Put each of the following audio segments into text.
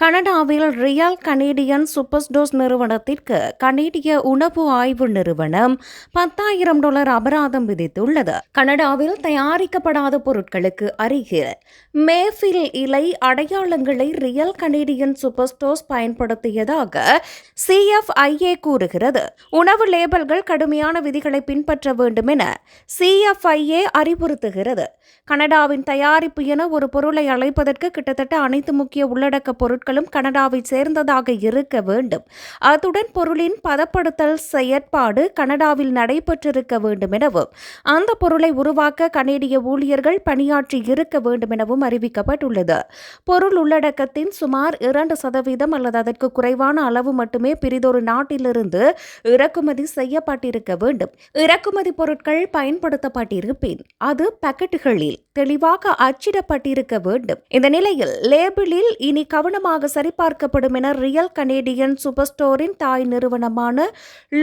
கனடாவில் real Canadian சூப்பர்ஸ்டோர்ஸ் நிறுவனத்திற்கு கனேடிய உணவு ஆய்வு நிறுவனம் $10,000 அபராதம் விதித்துள்ளது. கனடாவில் தயாரிக்கப்படாத பொருட்களுக்கு அருகில் மேஃபில் இலை அடையாளங்களை ரியல் கனேடியன் சூப்பர்ஸ்டோர்ஸ் பயன்படுத்தியதாக CFIA கூறுகிறது. உணவு லேபிள்கள் கடுமையான விதிகளை பின்பற்ற வேண்டும் என CFIA அறிவுறுத்துகிறது. கனடாவின் தயாரிப்பு என ஒரு பொருளை அழைப்பதற்கு கிட்டத்தட்ட அனைத்து முக்கிய உள்ளடக்க பொருட்களும் கனடாவை சேர்ந்ததாக இருக்க வேண்டும். அத்துடன் பொருளின் பதப்படுத்தல் செயற்பாடு கனடாவில் நடைபெற்றிருக்க வேண்டும் எனவும் அந்த பொருளை உருவாக்க கனேடிய ஊழியர்கள் பணியாற்றி இருக்க வேண்டும் எனவும் அறிவிக்கப்பட்டுள்ளது. பொருள் உள்ளடக்கத்தின் சுமார் 2% அல்லது அதற்கு குறைவான அளவு மட்டுமே பிறிதொரு நாட்டிலிருந்து இறக்குமதி செய்யப்பட்டிருக்க வேண்டும். இறக்குமதி பொருட்கள் பயன்படுத்தப்பட்டிருப்பின் அது பாக்கெட்டுகளில் தெளிவாக அச்சிடப்பட்டிருக்க வேண்டும். இந்த நிலையில் லேபிளில் இனி கவனமாக சரிபார்க்கப்படும் என ரியல் கனேடியன் சூப்பர்ஸ்டோரின் தாய் நிறுவனமான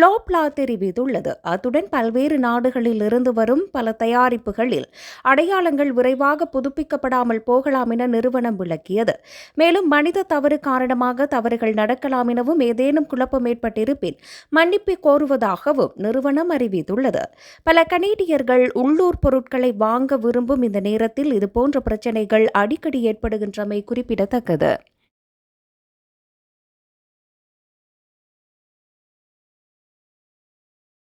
லோப்லா தெரிவித்துள்ளது. அத்துடன் பல்வேறு நாடுகளில் இருந்து வரும் பல தயாரிப்புகளில் அடையாளங்கள் விரைவாக புதுப்பிக்கப்படாமல் போகலாம் என நிறுவனம் விளக்கியது. மேலும் மனித தவறு காரணமாக தவறுகள் நடக்கலாம் எனவும் ஏதேனும் குழப்பம் ஏற்பட்டிருப்பின் மன்னிப்பு கோருவதாகவும் நிறுவனம் அறிவித்துள்ளது. பல கனேடியர்கள் உள்ளூர் பொருட்களை வாங்க விரும்பும் இந்த நேரத்தில் இதுபோன்ற பிரச்சினைகள் அடிக்கடி ஏற்படுகின்றமை குறிப்பிடத்தக்கது.